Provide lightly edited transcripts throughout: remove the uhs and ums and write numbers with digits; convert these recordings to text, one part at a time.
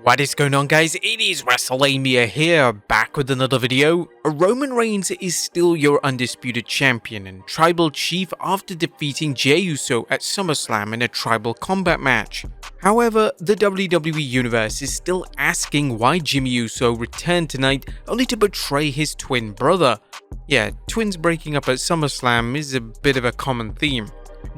What is going on, guys? It is Wrestlelamia here, back with another video. Roman Reigns is still your undisputed champion and tribal chief after defeating Jey Uso at SummerSlam in a tribal combat match. However, the WWE Universe is still asking why Jimmy Uso returned tonight only to betray his twin brother. Yeah, twins breaking up at SummerSlam is a bit of a common theme.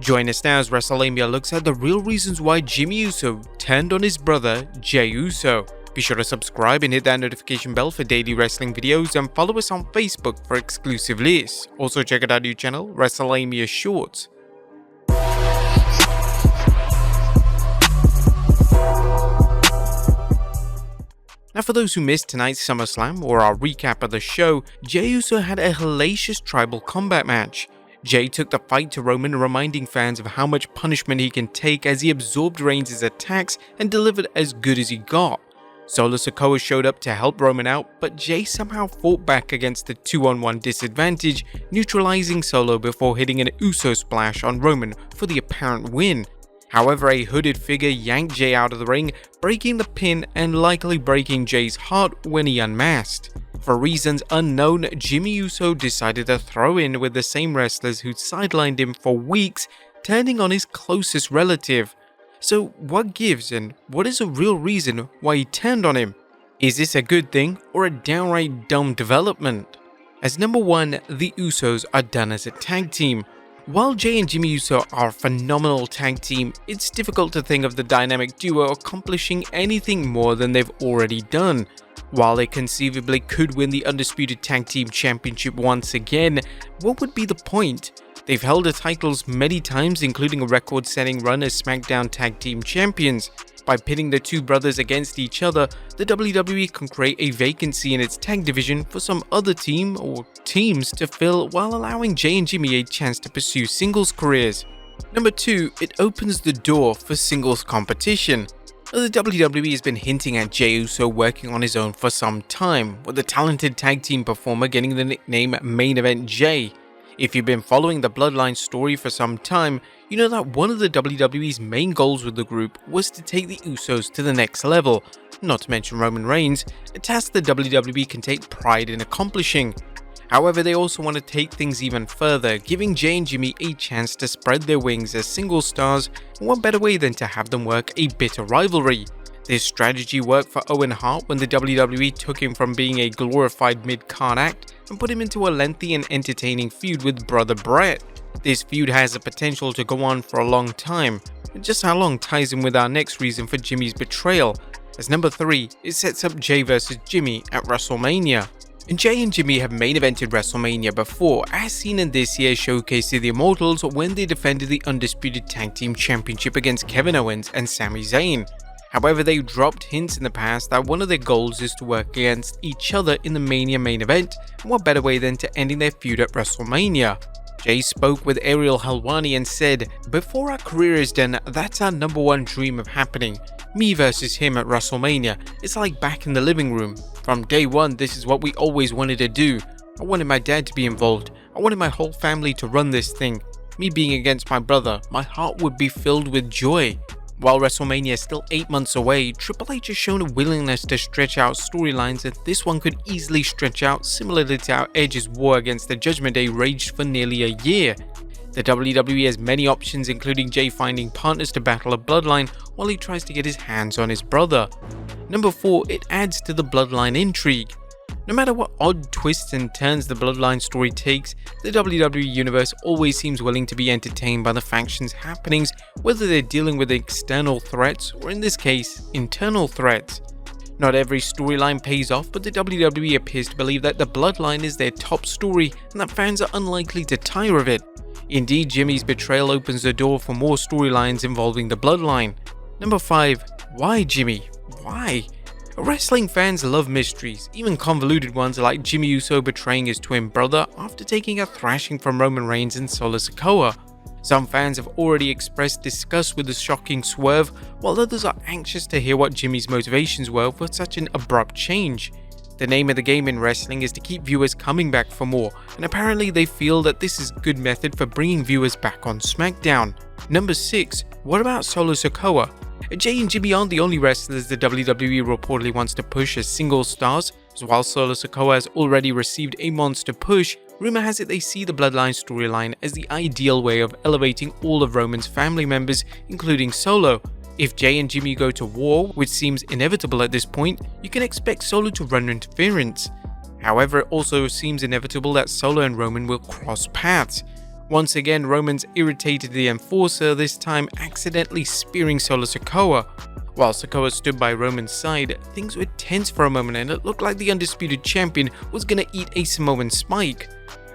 Join us now as Wrestlelamia looks at the real reasons why Jimmy Uso turned on his brother Jey Uso. Be sure to subscribe and hit that notification bell for daily wrestling videos and follow us on Facebook for exclusive lists. Also check out our new channel, Wrestlelamia Shorts. Now, for those who missed tonight's SummerSlam or our recap of the show, Jey Uso had a hellacious tribal combat match. Jey took the fight to Roman, reminding fans of how much punishment he can take as he absorbed Reigns' attacks and delivered as good as he got. Solo Sikoa showed up to help Roman out, but Jey somehow fought back against the 2-on-1 disadvantage, neutralizing Solo before hitting an Uso splash on Roman for the apparent win. However, a hooded figure yanked Jey out of the ring, breaking the pin and likely breaking Jey's heart when he unmasked. For reasons unknown, Jimmy Uso decided to throw in with the same wrestlers who'd sidelined him for weeks, turning on his closest relative. So what gives, and what is a real reason why he turned on him? Is this a good thing or a downright dumb development? As number one, the Usos are done as a tag team. While Jey and Jimmy Uso are a phenomenal tag team, it's difficult to think of the dynamic duo accomplishing anything more than they've already done. While they conceivably could win the Undisputed Tag Team Championship once again, what would be the point? They've held the titles many times, including a record-setting run as SmackDown Tag Team Champions. By pitting the two brothers against each other, the WWE can create a vacancy in its tag division for some other team or teams to fill while allowing Jey and Jimmy a chance to pursue singles careers. Number 2, it opens the door for singles competition. The WWE has been hinting at Jey Uso working on his own for some time, with the talented tag team performer getting the nickname Main Event Jey. If you've been following the Bloodline story for some time, you know that one of the WWE's main goals with the group was to take the Usos to the next level, not to mention Roman Reigns, a task the WWE can take pride in accomplishing. However, they also want to take things even further, giving Jey and Jimmy a chance to spread their wings as single stars, and what better way than to have them work a bitter rivalry. This strategy worked for Owen Hart when the WWE took him from being a glorified mid-card act and put him into a lengthy and entertaining feud with brother Bret. This feud has the potential to go on for a long time, and just how long ties in with our next reason for Jimmy's betrayal. As number 3, it sets up Jey vs Jimmy at WrestleMania. And Jey and Jimmy have main evented WrestleMania before, as seen in this year's Showcase of the Immortals when they defended the Undisputed Tag Team Championship against Kevin Owens and Sami Zayn. However, they dropped hints in the past that one of their goals is to work against each other in the Mania main event, and what better way than to ending their feud at WrestleMania. Jey spoke with Ariel Helwani and said, "Before our career is done, that's our number one dream of happening. Me versus him at WrestleMania. It's like back in the living room. From day one, this is what we always wanted to do. I wanted my dad to be involved. I wanted my whole family to run this thing. Me being against my brother, my heart would be filled with joy." While WrestleMania is still 8 months away, Triple H has shown a willingness to stretch out storylines, and this one could easily stretch out similarly to how Edge's war against the Judgment Day raged for nearly a year. The WWE has many options, including Jey finding partners to battle a Bloodline while he tries to get his hands on his brother. Number 4, it adds to the Bloodline intrigue. No matter what odd twists and turns the Bloodline story takes, the WWE Universe always seems willing to be entertained by the factions' happenings, whether they're dealing with external threats or, in this case, internal threats. Not every storyline pays off, but the WWE appears to believe that the Bloodline is their top story and that fans are unlikely to tire of it. Indeed, Jimmy's betrayal opens the door for more storylines involving the Bloodline. Number 5. Why Jimmy? Why? Wrestling fans love mysteries, even convoluted ones like Jimmy Uso betraying his twin brother after taking a thrashing from Roman Reigns and Solo Sikoa. Some fans have already expressed disgust with the shocking swerve, while others are anxious to hear what Jimmy's motivations were for such an abrupt change. The name of the game in wrestling is to keep viewers coming back for more, and apparently they feel that this is a good method for bringing viewers back on SmackDown. Number 6. What about Solo Sikoa? Jay and Jimmy aren't the only wrestlers the WWE reportedly wants to push as single stars, as while Solo Sikoa has already received a monster push. Rumor has it they see the Bloodline storyline as the ideal way of elevating all of Roman's family members, including Solo. If Jay and Jimmy go to war, which seems inevitable at this point, you can expect Solo to run interference. However, it also seems inevitable that Solo and Roman will cross paths. Once again, Roman's irritated the Enforcer, this time accidentally spearing Solo Sikoa. While Sikoa stood by Roman's side, things were tense for a moment and it looked like the undisputed champion was gonna eat a Samoan spike.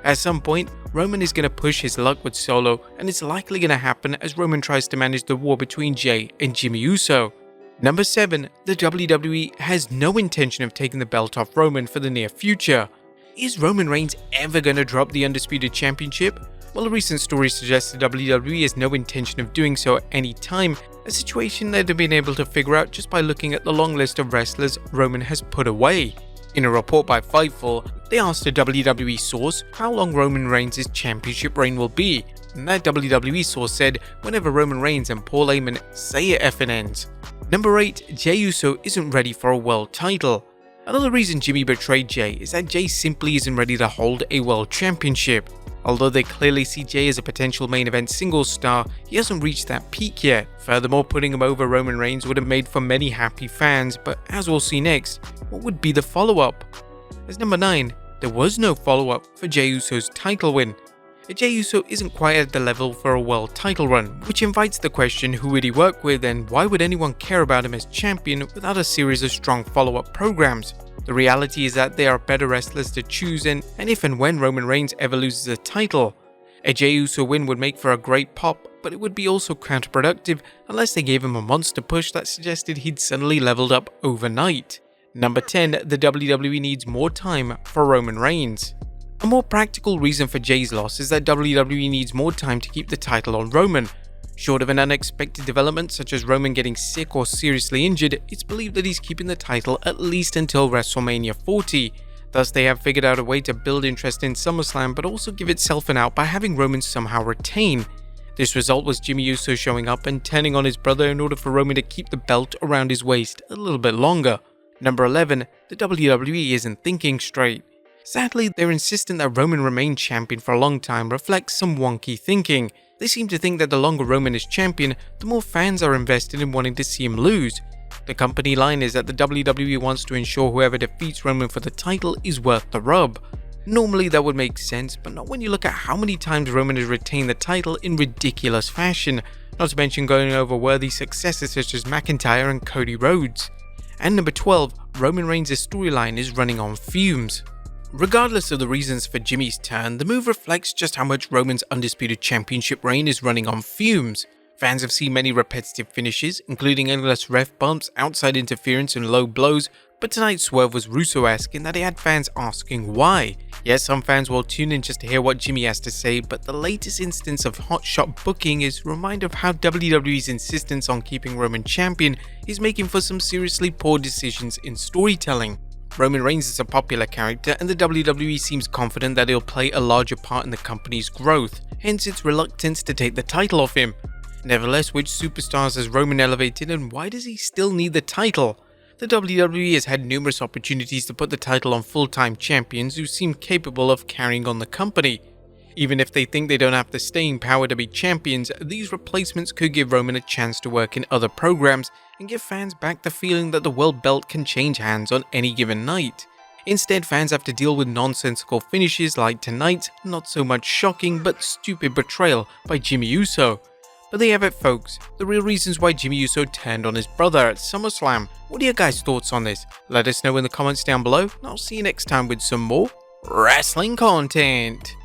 At some point, Roman is gonna push his luck with Solo, and it's likely gonna happen as Roman tries to manage the war between Jay and Jimmy Uso. Number 7. The WWE has no intention of taking the belt off Roman for the near future. Is Roman Reigns ever gonna drop the Undisputed Championship? Well, a recent story suggests the WWE has no intention of doing so at any time, a situation they'd have been able to figure out just by looking at the long list of wrestlers Roman has put away. In a report by Fightful, they asked a WWE source how long Roman Reigns' championship reign will be, and that WWE source said, whenever Roman Reigns and Paul Heyman say it effing ends. Number 8. Jey Uso isn't ready for a world title. Another reason Jimmy betrayed Jey is that Jey simply isn't ready to hold a world championship. Although they clearly see Jey as a potential main event singles star, he hasn't reached that peak yet. Furthermore, putting him over Roman Reigns would have made for many happy fans, but as we'll see next, what would be the follow-up? As number 9, there was no follow-up for Jey Uso's title win. Jey Uso isn't quite at the level for a world title run, which invites the question, who would he work with and why would anyone care about him as champion without a series of strong follow-up programs? The reality is that there are better wrestlers to choose and if and when Roman Reigns ever loses a title, a Jey Uso win would make for a great pop, but it would be also counterproductive unless they gave him a monster push that suggested he'd suddenly leveled up overnight. Number 10. The WWE needs more time for Roman Reigns. A more practical reason for Jey's loss is that WWE needs more time to keep the title on Roman. Short of an unexpected development such as Roman getting sick or seriously injured, it's believed that he's keeping the title at least until WrestleMania 40. Thus, they have figured out a way to build interest in SummerSlam but also give itself an out by having Roman somehow retain. This result was Jimmy Uso showing up and turning on his brother in order for Roman to keep the belt around his waist a little bit longer. Number 11. The WWE isn't thinking straight. Sadly, their insistence that Roman remain champion for a long time reflects some wonky thinking. They seem to think that the longer Roman is champion, the more fans are invested in wanting to see him lose. The company line is that the WWE wants to ensure whoever defeats Roman for the title is worth the rub. Normally that would make sense, but not when you look at how many times Roman has retained the title in ridiculous fashion, not to mention going over worthy successors such as McIntyre and Cody Rhodes. And number 12, Roman Reigns' storyline is running on fumes. Regardless of the reasons for Jimmy's turn, the move reflects just how much Roman's undisputed championship reign is running on fumes. Fans have seen many repetitive finishes, including endless ref bumps, outside interference and low blows, but tonight's swerve was Russo-esque in that it had fans asking why. Yes, some fans will tune in just to hear what Jimmy has to say, but the latest instance of hotshot booking is a reminder of how WWE's insistence on keeping Roman champion is making for some seriously poor decisions in storytelling. Roman Reigns is a popular character and the WWE seems confident that he'll play a larger part in the company's growth, hence its reluctance to take the title off him. Nevertheless, which superstars has Roman elevated and why does he still need the title? The WWE has had numerous opportunities to put the title on full-time champions who seem capable of carrying on the company. Even if they think they don't have the staying power to be champions, these replacements could give Roman a chance to work in other programs and give fans back the feeling that the world belt can change hands on any given night. Instead, fans have to deal with nonsensical finishes like tonight's not so much shocking but stupid betrayal by Jimmy Uso. But there you have it, folks, the real reasons why Jimmy Uso turned on his brother at SummerSlam. What are your guys' thoughts on this? Let us know in the comments down below, and I'll see you next time with some more wrestling content.